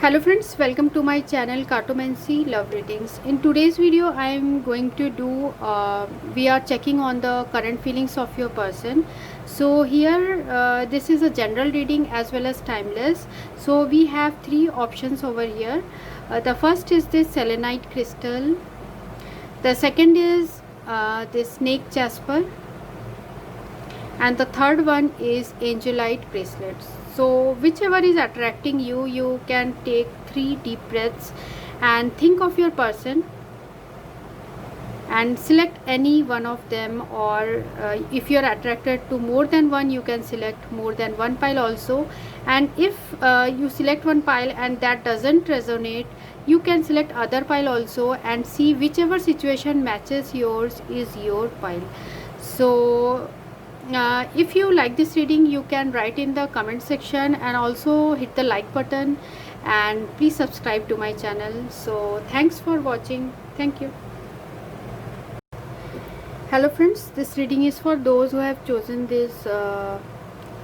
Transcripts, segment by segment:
Hello friends, welcome to my channel Cartomancy Love Readings. In today's video I am going to do we are checking on the current feelings of your person. So here this is a general reading as well as timeless. So we have three options over here. The first is this selenite crystal, the second is this snake jasper, and the third one is angelite bracelets. So whichever is attracting you, you can take 3 deep breaths and think of your person and select any one of them, or if you are attracted to more than one, you can select more than one pile also. And if you select one pile and that doesn't resonate, you can select other pile also and see whichever situation matches yours is your pile. So if you like this reading, you can write in the comment section and also hit the like button, and please subscribe to my channel. So thanks for watching. Thank you. Hello friends, this reading is for those who have chosen this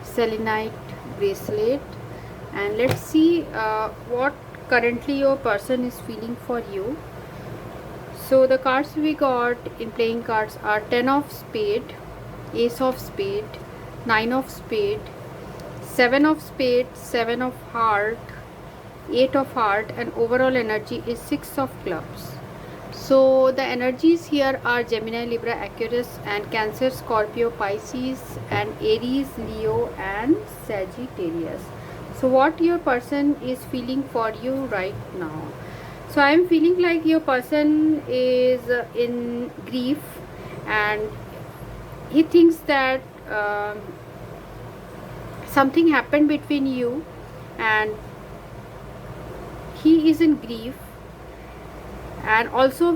selenite bracelet, and let's see what currently your person is feeling for you. So the cards we got in playing cards are 10 of spade, ace of spade, 9 of spade, 7 of spade, 7 of heart, 8 of heart, and overall energy is 6 of clubs. So the energies here are Gemini, Libra, Aquarius, and Cancer, Scorpio, Pisces, and Aries, Leo, and Sagittarius. So what your person is feeling for you right now? So I am feeling like your person is in grief, and he thinks that something happened between you and he is in grief. And also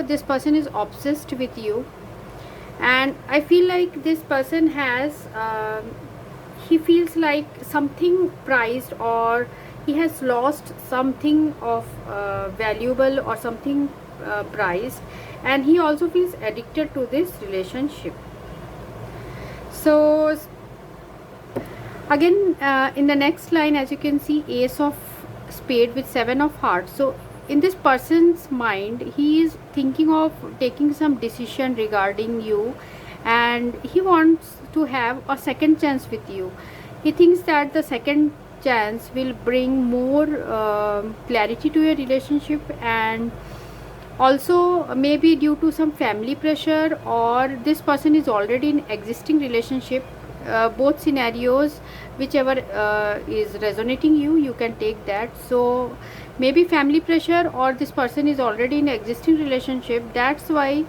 this person is obsessed with you, and I feel like this person has he feels like something prized, or he has lost something of valuable or something prized, and he also feels addicted to this relationship. So again in the next line, as you can see, ace of spade with 7 of hearts. So in this person's mind, he is thinking of taking some decision regarding you, and he wants to have a second chance with you. He thinks that the second chance will bring more clarity to your relationship, and also maybe due to some family pressure, or this person is already in existing relationship. Both scenarios, whichever is resonating you can take that. So maybe family pressure, or this person is already in existing relationship, that's why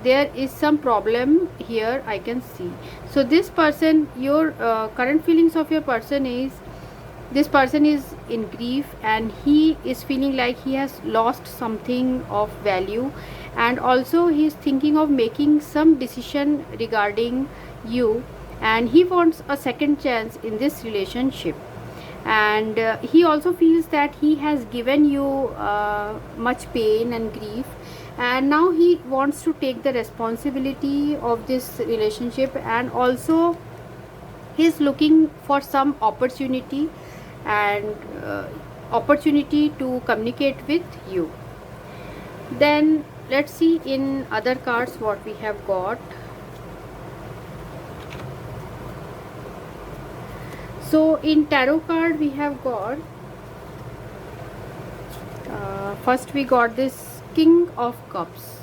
there is some problem here, I can see. So this person, your current feelings of your person is, this person is in grief, and he is feeling like he has lost something of value, and also he is thinking of making some decision regarding you, and he wants a second chance in this relationship. And he also feels that he has given you much pain and grief, and now he wants to take the responsibility of this relationship, and also he is looking for some opportunity and opportunity to communicate with you. Then let's see in other cards what we have got. So in tarot card we have got first we got this King of Cups.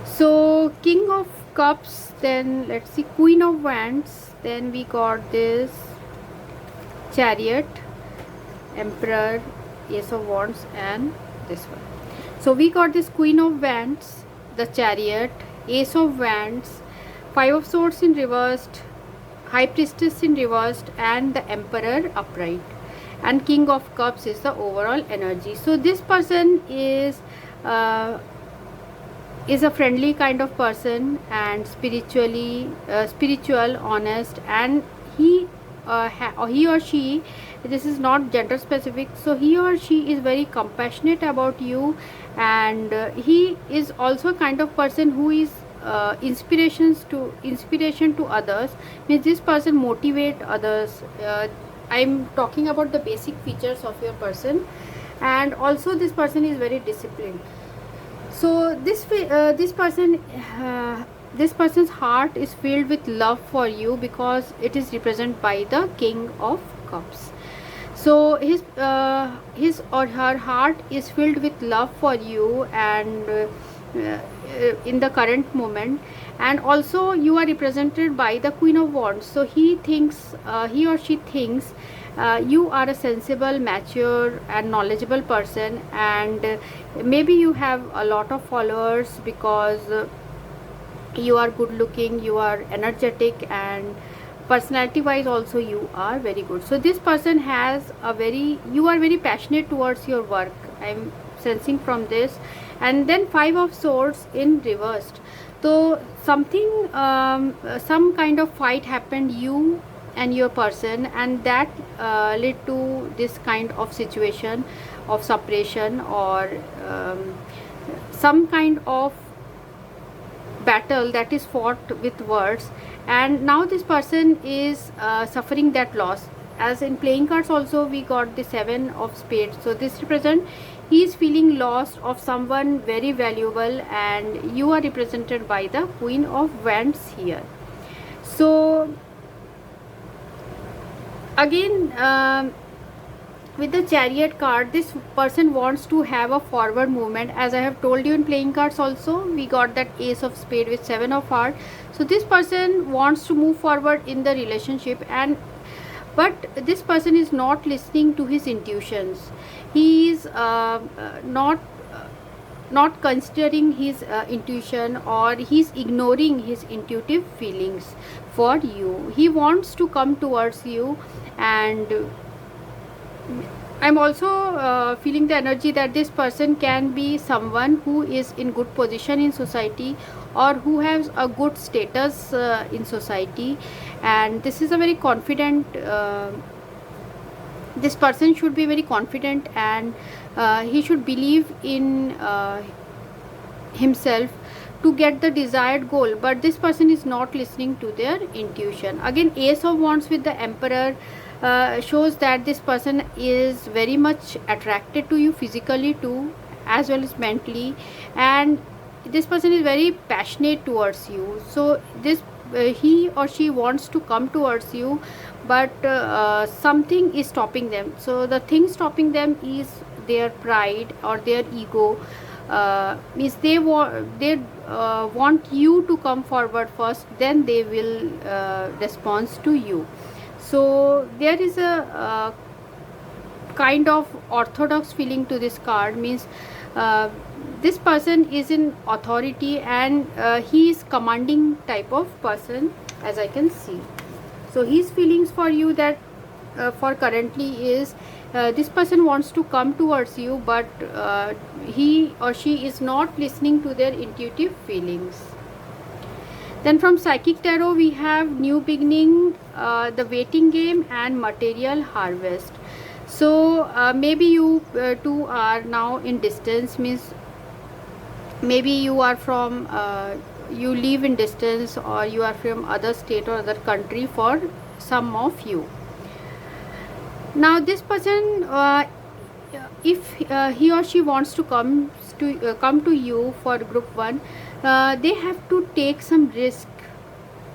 So King of Cups, then let's see Queen of Wands, then we got this Chariot, Emperor, Ace of Wands, and this one. So we got this Queen of Wands, the Chariot, Ace of Wands, Five of Swords in reversed, High Priestess in reversed, and the Emperor upright, and King of Cups is the overall energy. So this person is a friendly kind of person, and spiritual, honest, and he or she, this is not gender specific, so he or she is very compassionate about you, and he is also a kind of person who is inspiration to others. Means this person motivate others. I'm talking about the basic features of your person. And also this person is very disciplined. So this person's heart is filled with love for you because it is represented by the King of Cups. So his or her heart is filled with love for you, and in the current moment. And also you are represented by the Queen of Wands. So he or she thinks you are a sensible, mature and knowledgeable person, and maybe you have a lot of followers because you are good looking, you are energetic, and personality wise also you are very good. So this person has a very, you are very passionate towards your work, I'm sensing from this. And then Five of Swords in reversed. So something some kind of fight happened, you and your person, and that led to this kind of situation of separation, or some kind of battle that is fought with words. And now this person is suffering that loss. As in playing cards also we got the Seven of Spades, so this represent he is feeling lost of someone very valuable, and you are represented by the Queen of Wands here. So again, with the Chariot card, this person wants to have a forward movement. As I have told you in playing cards also, we got that Ace of Spade with Seven of Heart. So this person wants to move forward in the relationship, and but this person is not listening to his intuitions. He is not considering his intuition, or he's ignoring his intuitive feelings for you. He wants to come towards you, and I'm also feeling the energy that this person can be someone who is in good position in society, or who has a good status in society. And this is a very confident this person should be very confident, and he should believe in himself to get the desired goal. But this person is not listening to their intuition. Again, Ace of Wands with the Emperor shows that this person is very much attracted to you physically too, as well as mentally, and this person is very passionate towards you. So this he or she wants to come towards you, but something is stopping them. So the thing stopping them is their pride or their ego. Means they want you to come forward first, then they will respond to you. So there is a kind of orthodox feeling to this card. Means this person is in authority, and he is commanding type of person, as I can see. So his feelings for you, that for currently is this person wants to come towards you, but he or she is not listening to their intuitive feelings. Then from Psychic Tarot we have New Beginning, the Waiting Game, and Material Harvest. So maybe you two are now in distance. Means maybe you are from you live in distance, or you are from other state or other country for some of you. Now this person, if he or she wants to come to you for group 1, they have to take some risk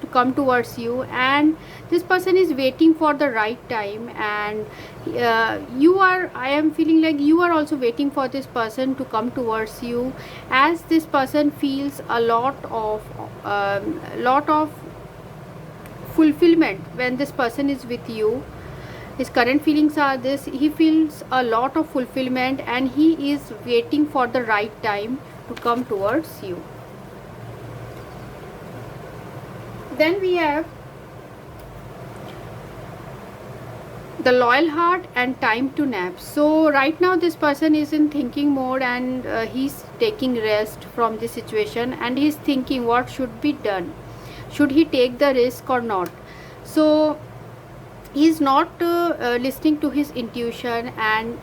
to come towards you, and this person is waiting for the right time. And I am feeling like you are also waiting for this person to come towards you, as this person feels a lot of fulfillment when this person is with you. His current feelings are this: he feels a lot of fulfillment, and he is waiting for the right time to come towards you. Then we have the Loyal Heart and Time to Nap. So right now this person is in thinking mode, and he's taking rest from this situation, and he's thinking what should be done. Should he take the risk or not? So he's not listening to his intuition, and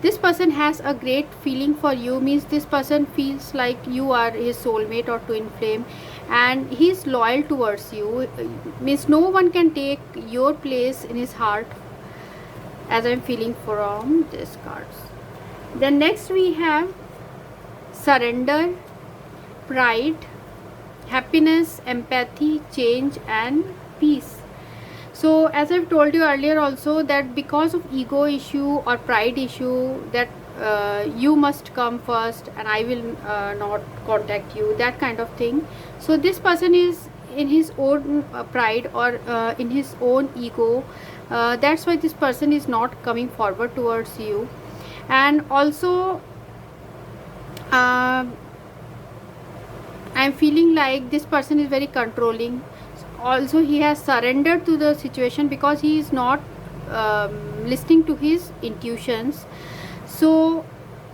this person has a great feeling for you. Means this person feels like you are his soulmate or twin flame, and he's loyal towards you. Means no one can take your place in his heart as I'm feeling from these cards. Then next we have surrender, pride, happiness, empathy, change, and peace. So as I've told you earlier also, that because of ego issue or pride issue, that you must come first and I will not contact you, that kind of thing. So this person is in his own pride or in his own ego. That's why this person is not coming forward towards you. And also I'm feeling like this person is very controlling. Also he has surrendered to the situation because he is not listening to his intuitions. So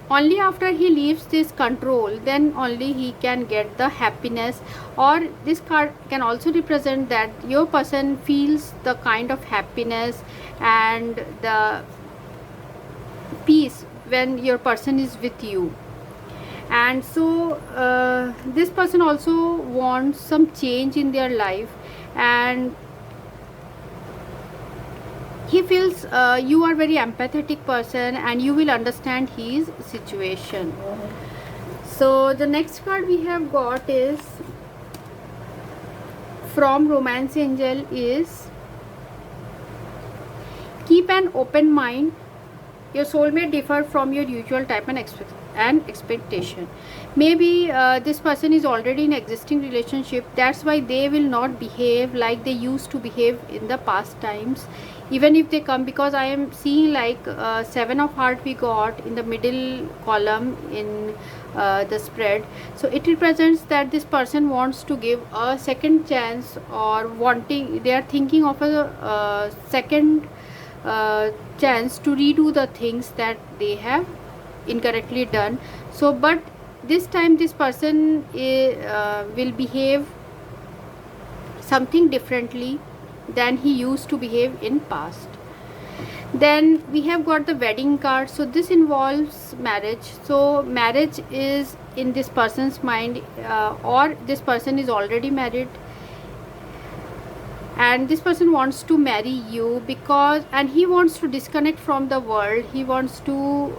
only after he leaves this control, then only he can get the happiness. Or this card can also represent that your person feels the kind of happiness and the peace when your person is with you. And so this person also wants some change in their life, and he feels you are very empathetic person and you will understand his situation. So the next card we have got is from Romance Angel is keep an open mind. Your soul may differ from your usual type and expectation. Maybe this person is already in existing relationship, that's why they will not behave like they used to behave in the past times, even if they come, because I am seeing like 7 of heart we got in the middle column in the spread. So it represents that this person wants to give a second chance, or they are thinking of a second chance to redo the things that they have incorrectly done. So but this time this person will behave something differently than he used to behave in past. Then we have got the wedding card. So this involves marriage. So marriage is in this person's mind, or this person is already married and this person wants to marry you because, and he wants to disconnect from the world. He wants to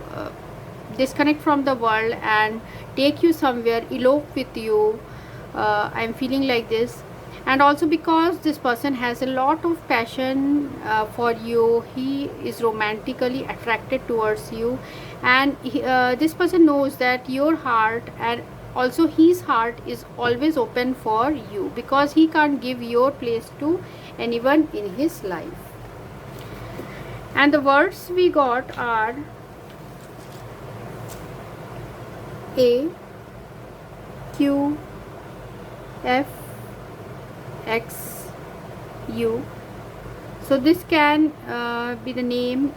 disconnect from the world and take you somewhere, elope with you. I'm feeling like this. And also because this person has a lot of passion for you, he is romantically attracted towards you, and this person knows that your heart and also his heart is always open for you, because he can't give your place to anyone in his life. And the words we got are A, Q, F, X, U. So this can be the name,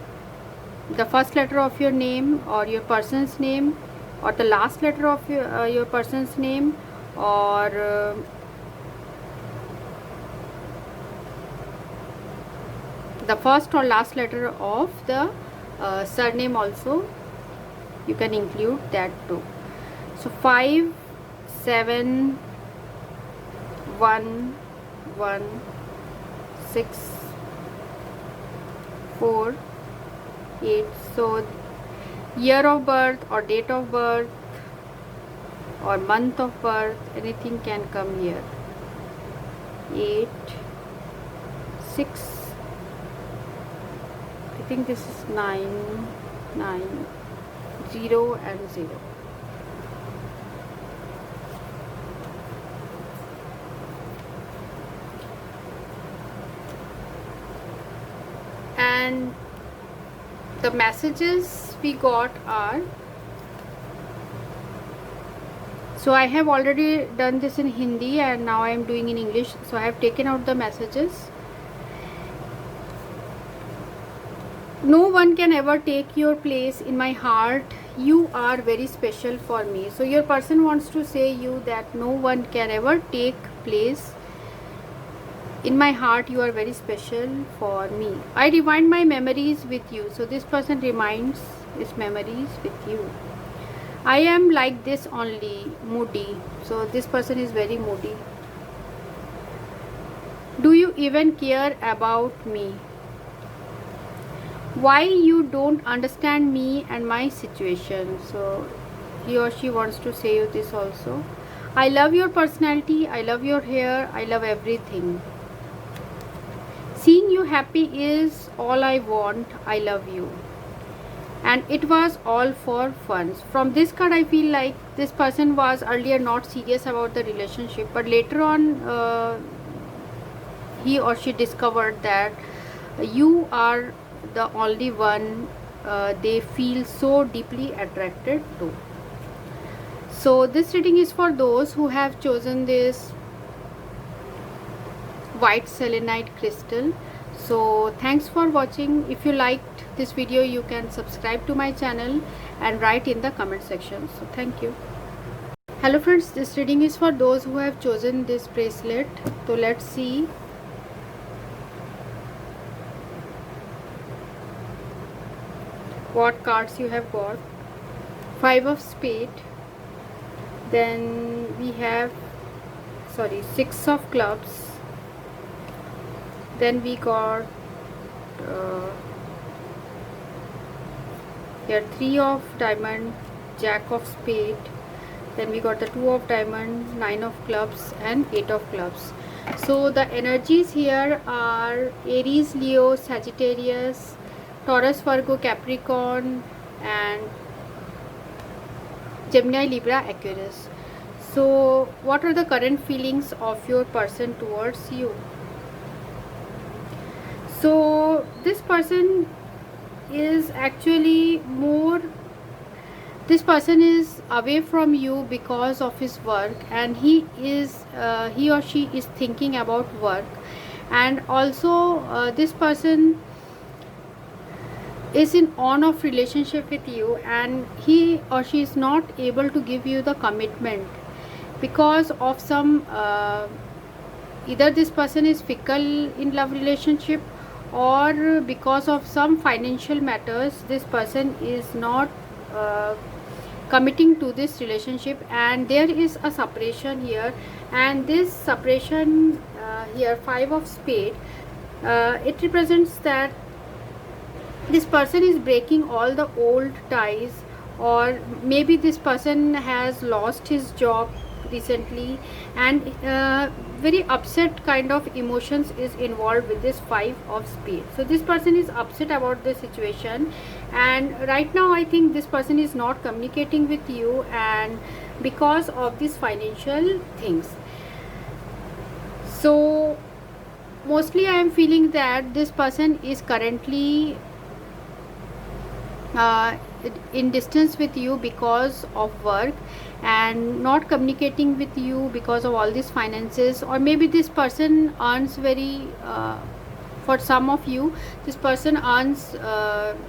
the first letter of your name or your person's name, or the last letter of your person's name, or the first or last letter of the surname also you can include that too. So 5, 7, 1, 1, 6, 4, 8. So year of birth or date of birth or month of birth, anything can come here. 8, 6, I think this is 9, 9, 0 and 0. And the messages we got are, so I have already done this in Hindi and now I am doing in English. So I have taken out the messages. No one can ever take your place in my heart. You are very special for me. So your person wants to say you that no one can ever take place in my heart. You are very special for me. I rewind my memories with you. So this person reminds his memories with you. I am like this only, moody. So this person is very moody. Do you even care about me? why you don't understand me and my situation. So he or she wants to say you this also. I love your personality, I love your hair, I love everything. Seeing you happy is all I want, I love you. And it was all for fun. From this card I feel like this person was earlier not serious about the relationship, but later on he or she discovered that you are the only one they feel so deeply attracted to. So this reading is for those who have chosen this white selenite crystal. So thanks for watching. If you liked this video, you can subscribe to my channel and write in the comment section. So thank you. Hello friends, this reading is for those who have chosen this bracelet. So let's see what cards you have got. 5 of spade, then we have 6 of clubs, then we got here 3 of diamond, jack of spade, then we got the 2 of diamond, 9 of clubs and 8 of clubs. So the energies here are Aries, Leo, Sagittarius, Taurus, Virgo, Capricorn and Gemini, Libra, Aquarius. So what are the current feelings of your person towards you? So this person is actually this person is away from you because of his work, and he or she is thinking about work, and also this person is in on off relationship with you, and he or she is not able to give you the commitment because of some either this person is fickle in love relationship, or because of some financial matters this person is not committing to this relationship, and there is a separation here. And this separation here, 5 of spade, it represents that this person is breaking all the old ties, or maybe this person has lost his job recently, and very upset kind of emotions is involved with this 5 of spade. So this person is upset about the situation, and right now I think this person is not communicating with you, and because of these financial things. So mostly I am feeling that this person is currently in distance with you because of work, and not communicating with you because of all these finances, or maybe this person earns very for some of you this person earns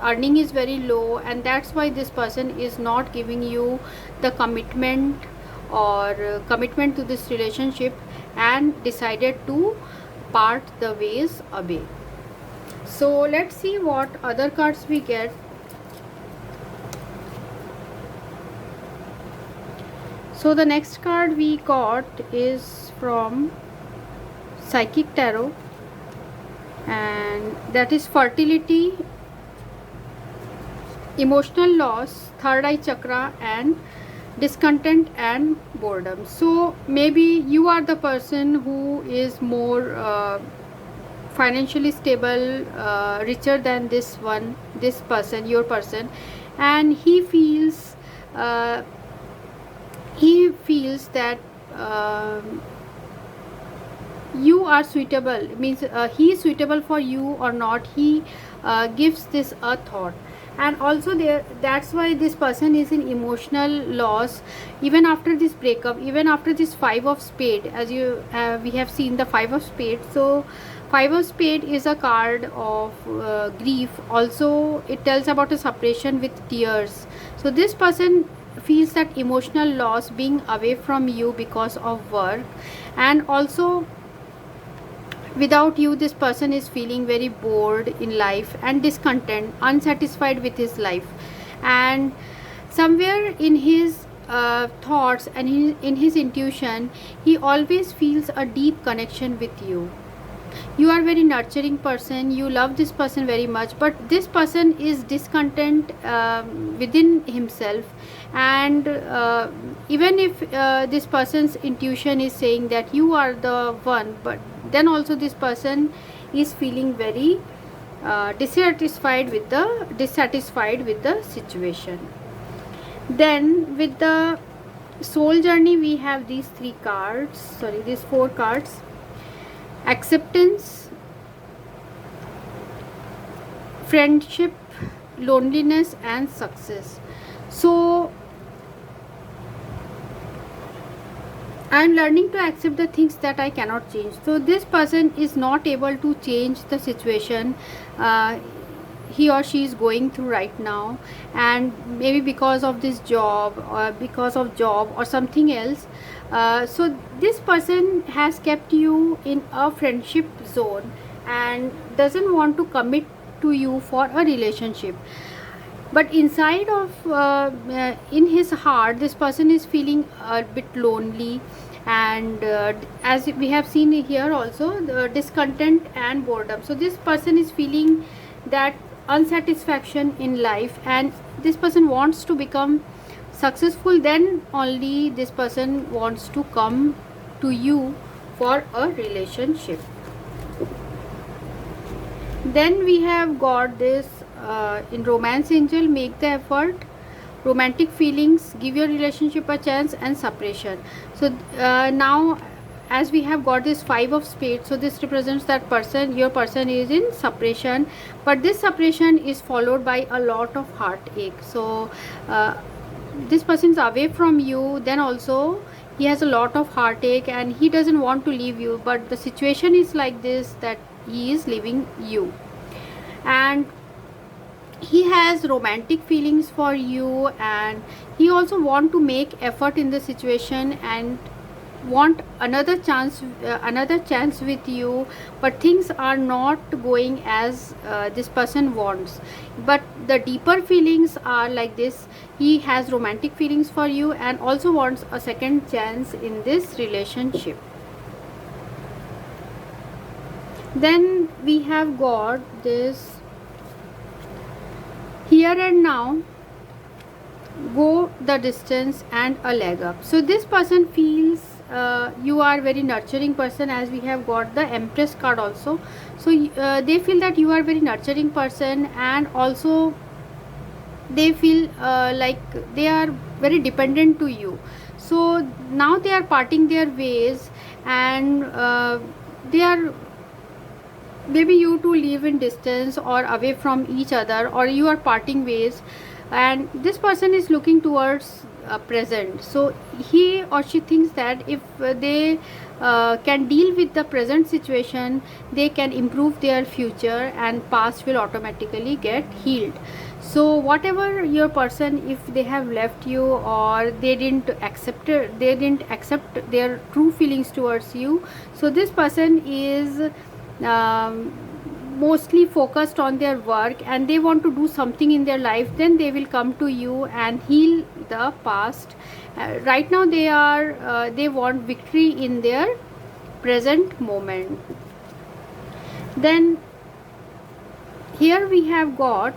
earning is very low, and that's why this person is not giving you the commitment or commitment to this relationship, and decided to part the ways away. So let's see what other cards we get. So the next card we got is from Psychic Tarot, and that is fertility, emotional loss, third eye chakra and discontent and boredom. So maybe you are the person who is more financially stable, richer than this person, your person, and he feels that you are suitable, means he is suitable for you or not, he gives this a thought. And also that's why this person is in emotional loss even after this breakup, even after this 5 of spade, as you we have seen the 5 of spade. So 5 of spade is a card of grief. Also it tells about a separation with tears. So this person feels that emotional loss, being away from you because of work, and also without you this person is feeling very bored in life and discontent, unsatisfied with his life, and somewhere in his thoughts and in his intuition he always feels a deep connection with you. you are very nurturing person, you love this person very much, but this person is discontent within himself. And even if this person's intuition is saying that you are the one, but then also this person is feeling very dissatisfied with the situation. Then with the soul journey, we have these these four cards: acceptance, friendship, loneliness, and success. So I am learning to accept the things that I cannot change. So this person is not able to change the situation he or she is going through right now, and maybe because of this job, or because of job or something else. So this person has kept you in a friendship zone and doesn't want to commit to you for a relationship. But inside of in his heart, this person is feeling a bit lonely, and as we have seen here also, the discontent and boredom. So this person is feeling that unsatisfaction in life, and this person wants to become successful. Then only this person wants to come to you for a relationship. Then we have got this in romance angel: make the effort, romantic feelings, give your relationship a chance, and separation. So now as we have got this five of spades, so this represents that your person is in separation, but this separation is followed by a lot of heartache. So this person is away from you, then also he has a lot of heartache and he doesn't want to leave you, but the situation is like this, that he is leaving you. And he has romantic feelings for you, and he also want to make effort in the situation and want another chance with you, but things are not going as this person wants. But the deeper feelings are like this: he has romantic feelings for you and also wants a second chance in this relationship. Then we have got this here and now, go the distance, and a leg up. So this person feels you are very nurturing person, as we have got the Empress card also. So they feel that you are very nurturing person, and also they feel like they are very dependent to you. So now they are parting their ways, and they are, maybe you two live in distance or away from each other, or you are parting ways, and this person is looking towards present. So he or she thinks that if they can deal with the present situation, they can improve their future, and past will automatically get healed. So whatever your person, if they have left you, or they didn't accept their true feelings towards you, so this person is mostly focused on their work and they want to do something in their life, then they will come to you and heal the past. Right now they want victory in their present moment. Then here we have got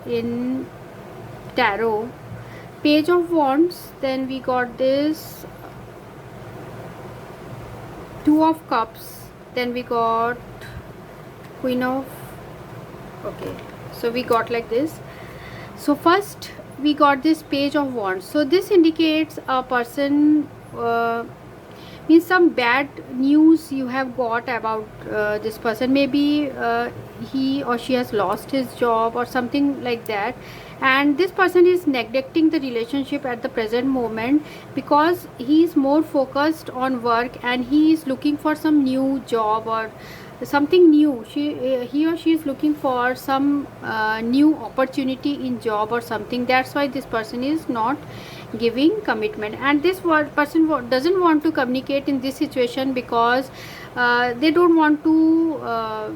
in tarot, Page of Wands, then we got this Two of Cups, then we got Queen of, okay, so we got like this. So first we got this Page of Wands. So this indicates a person, means some bad news you have got about this person. Maybe he or she has lost his job or something like that, and this person is neglecting the relationship at the present moment because he is more focused on work and he is looking for some new job or something new. He or she is looking for some new opportunity in job or something. That's why this person is not giving commitment, and this person doesn't want to communicate in this situation because they don't want to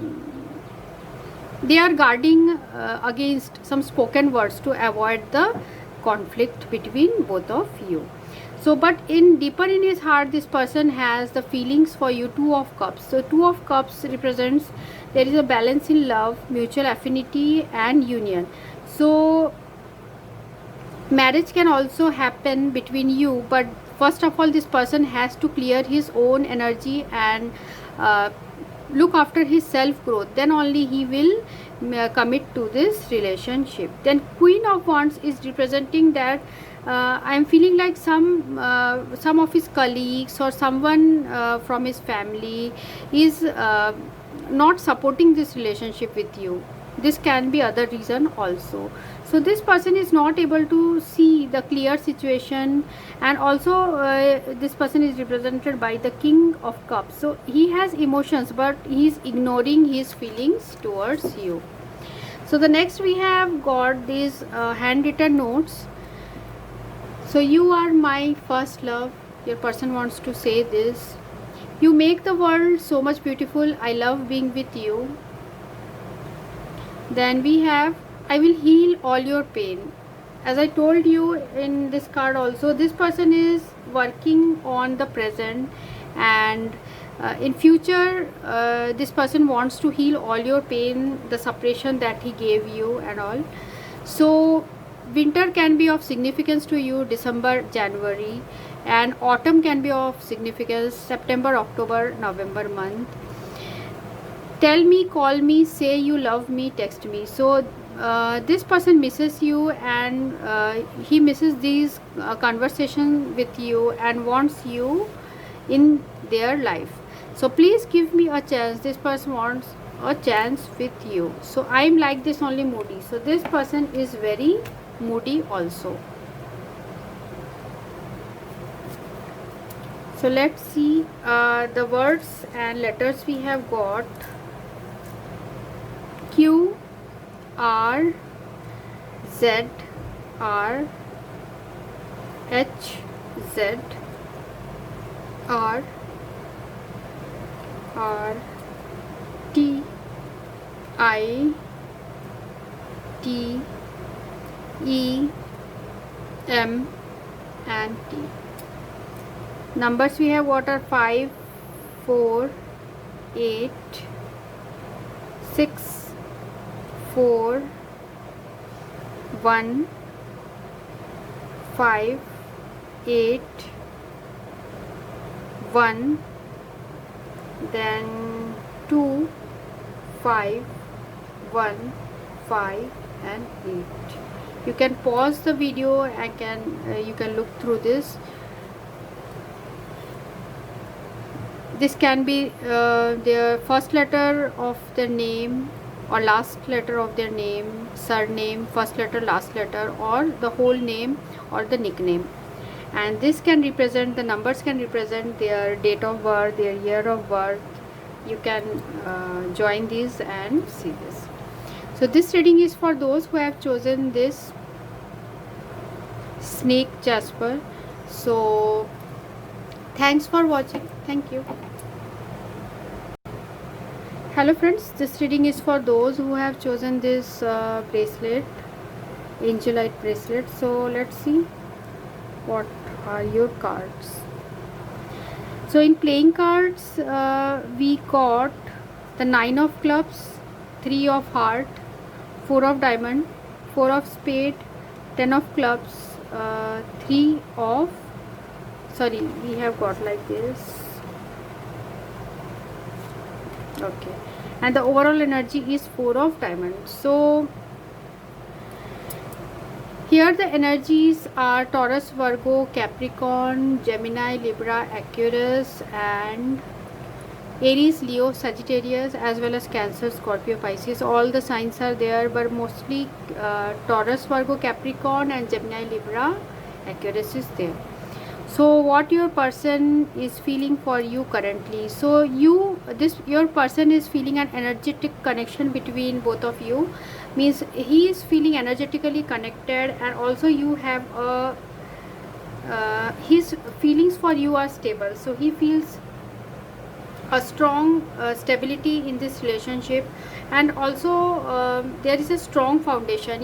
they are guarding against some spoken words to avoid the conflict between both of you. So but in deeper in his heart, this person has the feelings for you. Two of cups. So two of cups represents there is a balance in love, mutual affinity and union. So marriage can also happen between you, but first of all this person has to clear his own energy and uh, look after his self growth, then only he will commit to this relationship. Then Queen of Wands is representing that I'm feeling like some of his colleagues or someone from his family is not supporting this relationship with you. This can be other reason also. So this person is not able to see the clear situation, and also this person is represented by the King of Cups. So he has emotions, but he is ignoring his feelings towards you. So the next we have got these handwritten notes. So you are my first love. Your person wants to say this. You make the world so much beautiful. I love being with you. Then we have, I will heal all your pain. As I told you in this card also, this person is working on the present, and in future this person wants to heal all your pain, the separation that he gave you and all. So winter can be of significance to you, December, January, and autumn can be of significance, September, October, November month. Tell me, call me, say you love me, text me. So this person misses you, and he misses these conversation with you and wants you in their life. So please give me a chance. This person wants a chance with you. So I'm like this, only moody. So this person is very moody also. So let's see the words and letters we have got. Q, R, Z, R, H, Z, R, R, T, I, T, E, M, and T. Numbers we have got are 5, 4, 8, 6, 4, 1, 5, 8, 1, then 2, 5, 1, 5 and 8. You can pause the video and you can look through this. This can be their first letter of their name or last letter of their name, surname, first letter, last letter, or the whole name or the nickname. And this can represent, the numbers can represent their date of birth, their year of birth. You can join these and see this. So this reading is for those who have chosen this snake jasper. So thanks for watching. Thank you. Hello friends, this reading is for those who have chosen this bracelet, Angelite bracelet. So let's see what are your cards. So in playing cards we got the 9 of clubs, 3 of heart, 4 of diamond, 4 of spade, 10 of clubs, 3 of, sorry, we have got like this. Okay, and the overall energy is 4 of diamonds. So here the energies are Taurus, Virgo, Capricorn, Gemini, Libra, Aquarius, and Aries, Leo, Sagittarius, as well as Cancer, Scorpio, Pisces. All the signs are there, but mostly Taurus, Virgo, Capricorn, and Gemini, Libra, Aquarius is there. So what your person is feeling for you currently. So your person is feeling an energetic connection between both of you, means he is feeling energetically connected, and also you have his feelings for you are stable. So he feels a strong stability in this relationship, and also there is a strong foundation.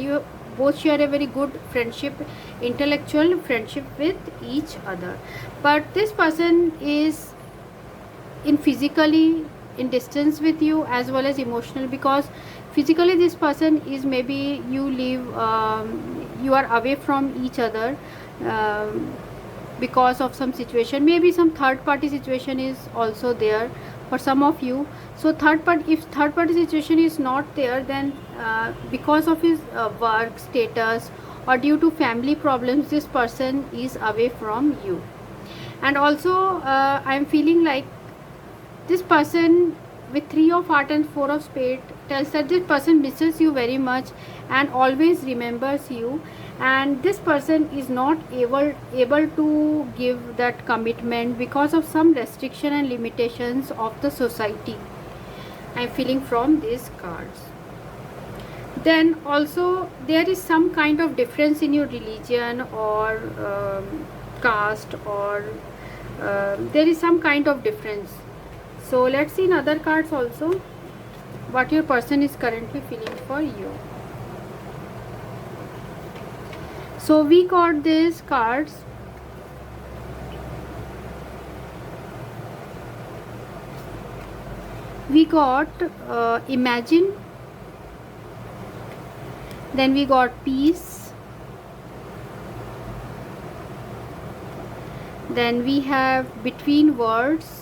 both share a very good friendship, intellectual friendship with each other. But this person is in physically in distance with you as well as emotional, because physically this person is, maybe you live, you are away from each other, um, because of some situation, maybe some third party situation is also there for some of you. So if third party situation is not there, then because of his work status or due to family problems, this person is away from you. And also I am feeling like this person with 3 of heart and 4 of spade tells that this person misses you very much and always remembers you, and this person is not able to give that commitment because of some restriction and limitations of the society. I'm feeling from these cards. Then also there is some kind of difference in your religion or caste, or there is some kind of difference. So let's see in other cards also what your person is currently feeling for you. So we got these cards. We got imagine, then we got peace, then we have between worlds,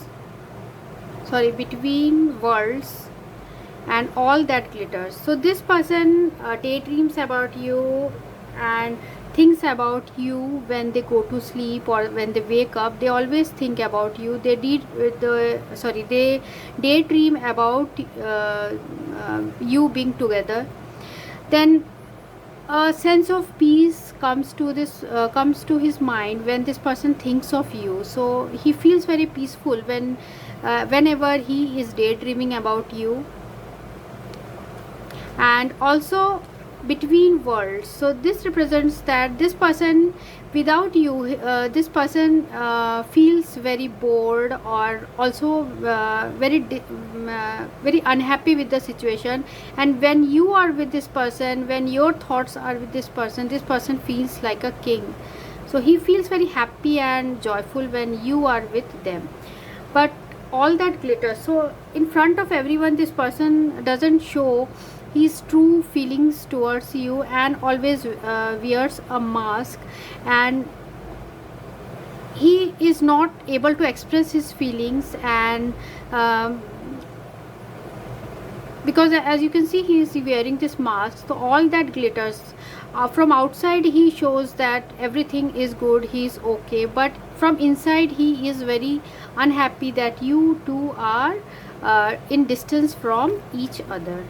and all that glitters. So this person daydreams about you and thinks about you when they go to sleep or when they wake up. They always think about you. They daydream about you being together. Then a sense of peace comes to his mind when this person thinks of you. So he feels very peaceful whenever he is daydreaming about you. And also between worlds, so this represents that this person without you, this person feels very bored, or also very unhappy with the situation. And when you are with this person, when your thoughts are with this person feels like a king. So he feels very happy and joyful when you are with them. But all that glitters, so in front of everyone this person doesn't show his true feelings towards you, and always wears a mask, and he is not able to express his feelings. And because as you can see, he is wearing this mask, so all that glitters. From outside he shows that everything is good, he is okay, but from inside he is very unhappy that you two are in distance from each other.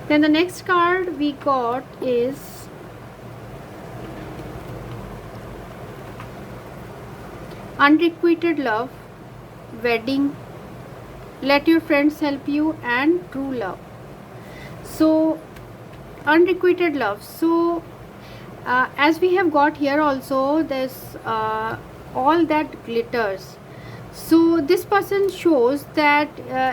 Then the next card we got is unrequited love, wedding, let your friends help you, and true love. So unrequited love, so as we have got here also, there's all that glitters. So this person shows that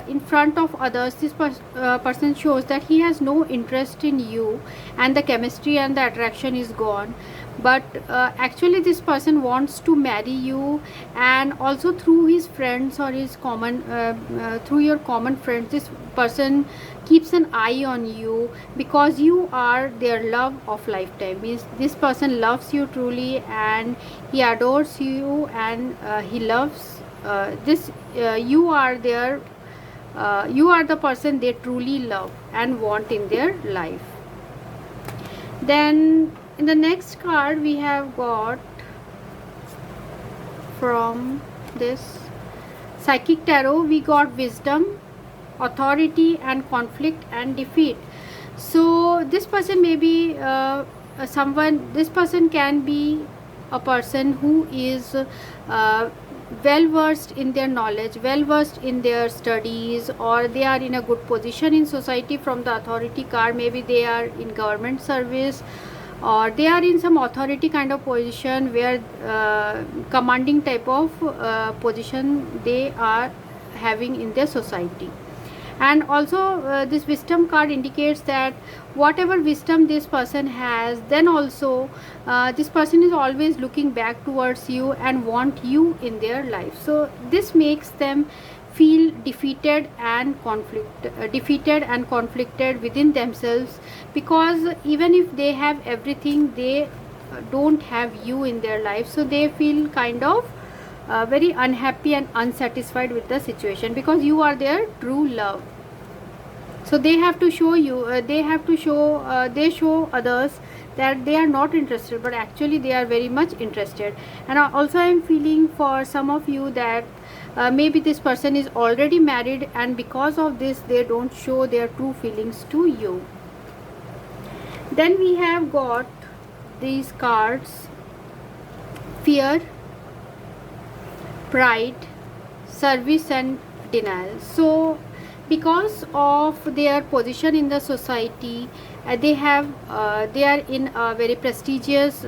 in front of others, this person shows that he has no interest in you, and the chemistry and the attraction is gone. But actually this person wants to marry you, and also through his friends or his common through your common friends, this person keeps an eye on you, because you are their love of lifetime. Means this person loves you truly, and he adores you, and he loves you are the person they truly love and want in their life. Then in the next card we have got from this psychic tarot, we got wisdom, authority, and conflict and defeat. So this person may be this person can be a person who is well versed in their knowledge, well versed in their studies, or they are in a good position in society. From the authority card, maybe they are in government service, or they are in some authority kind of position where commanding type of position they are having in their society. And also this wisdom card indicates that whatever wisdom this person has, then also this person is always looking back towards you and want you in their life. So this makes them feel defeated and conflicted within themselves, because even if they have everything, they don't have you in their life. So they feel kind of very unhappy and unsatisfied with the situation, because you are their true love. So they have to show you, they show others that they are not interested, but actually they are very much interested. And also I am feeling for some of you that maybe this person is already married, and because of this they don't show their true feelings to you. Then we have got these cards: fear, pride, service and denial. So because of their position in the society, they are in a very prestigious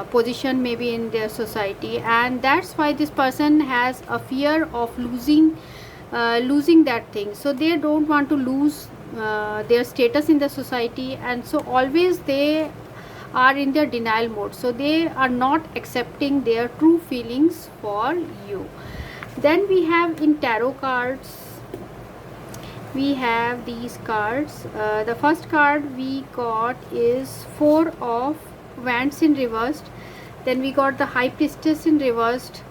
position maybe in their society, and that's why this person has a fear of losing that thing. So they don't want to lose their status in the society, and so always they are in their denial mode. So they are not accepting their true feelings for you. Then we have in tarot cards, we have these cards. The first card we got is Four of Wands in reversed. Then we got the High Priestess in reversed.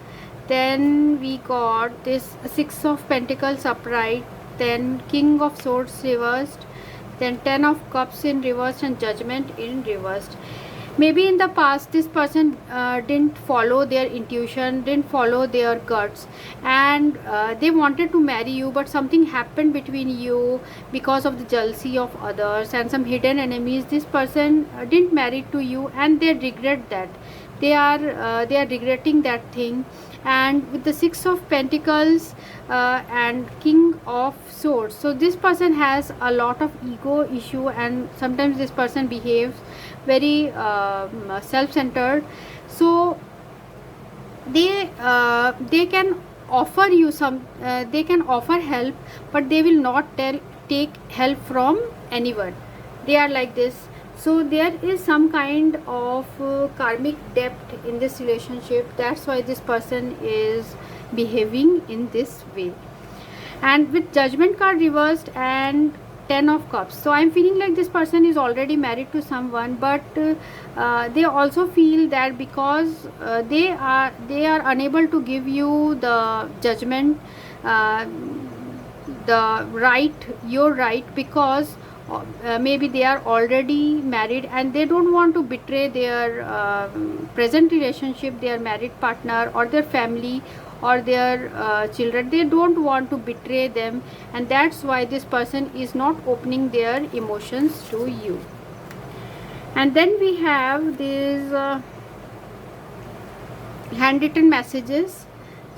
Then we got this Six of Pentacles upright. Then King of Swords reversed. Then Ten of Cups in reversed and Judgment in reversed. Maybe in the past this person didn't follow their intuition, didn't follow their guts, and they wanted to marry you, but something happened between you because of the jealousy of others and some hidden enemies. This person didn't marry to you, and they regret that. They are regretting that thing. And with the Six of Pentacles and King of Swords, so this person has a lot of ego issue, and sometimes this person behaves very self-centered. So they can offer you some, they can offer help, but they will not take help from anyone. They are like this. So there is some kind of karmic debt in this relationship. That's why this person is behaving in this way. And with Judgment card reversed and Ten of Cups, so I'm feeling like this person is already married to someone, but they also feel that because they are unable to give you the judgment, your right, because maybe they are already married and they don't want to betray their present relationship, their married partner or their family or their children. They don't want to betray them, and that's why this person is not opening their emotions to you. And then we have these handwritten messages.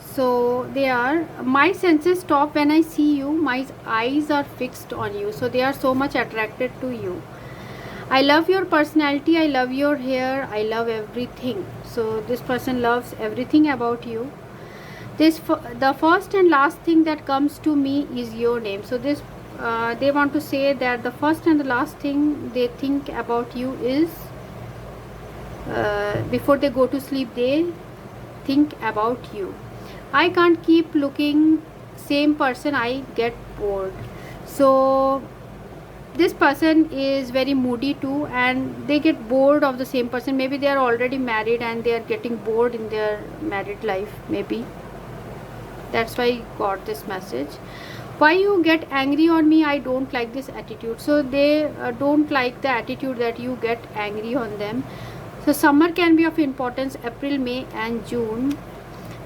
So they are: my senses stop when I see you, my eyes are fixed on you. So they are so much attracted to you. I love your personality, I love your hair, I love everything. So this person loves everything about you. The first and last thing that comes to me is your name. So this they want to say that the first and the last thing they think about you is before they go to sleep, they think about you. I can't keep looking same person, I get bored. So this person is very moody too, and they get bored of the same person. Maybe they are already married and they are getting bored in their married life. Maybe that's why I got this message. Why you get angry on me? I don't like this attitude. So they don't like the attitude that you get angry on them. So summer can be of importance: April, May and June.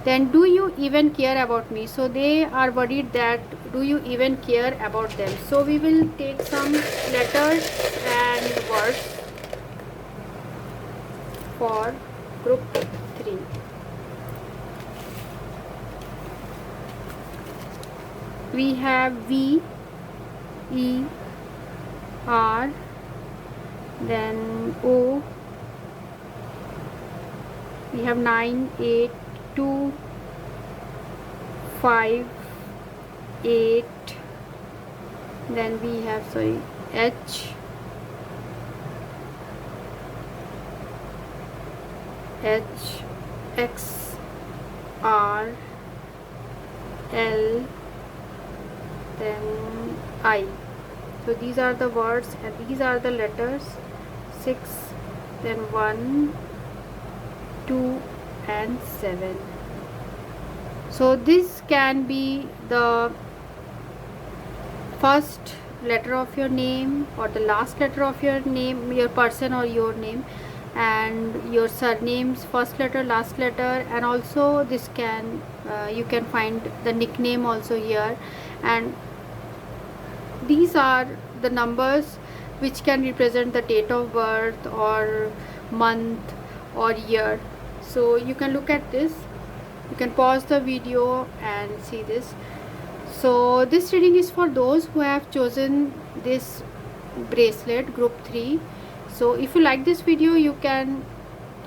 Then do you even care about me? So they are worried that do you even care about them. So we will take some letters and words for group 3. We have V, E, R, then O. We have 9, 8, 2, 5, 8, then we have, sorry, H, H, X, R, L, then I. So these are the words and these are the letters. 6, then 1, 2 and 7. So this can be the first letter of your name or the last letter of your name, your person or your name, and your surname's first letter, last letter, and also this can you can find the nickname also here. And these are the numbers which can represent the date of birth or month or year. So you can look at this, you can pause the video and see this. So this reading is for those who have chosen this bracelet group 3. So if you like this video, you can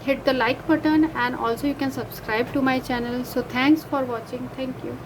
hit the like button and also you can subscribe to my channel. So thanks for watching. Thank you.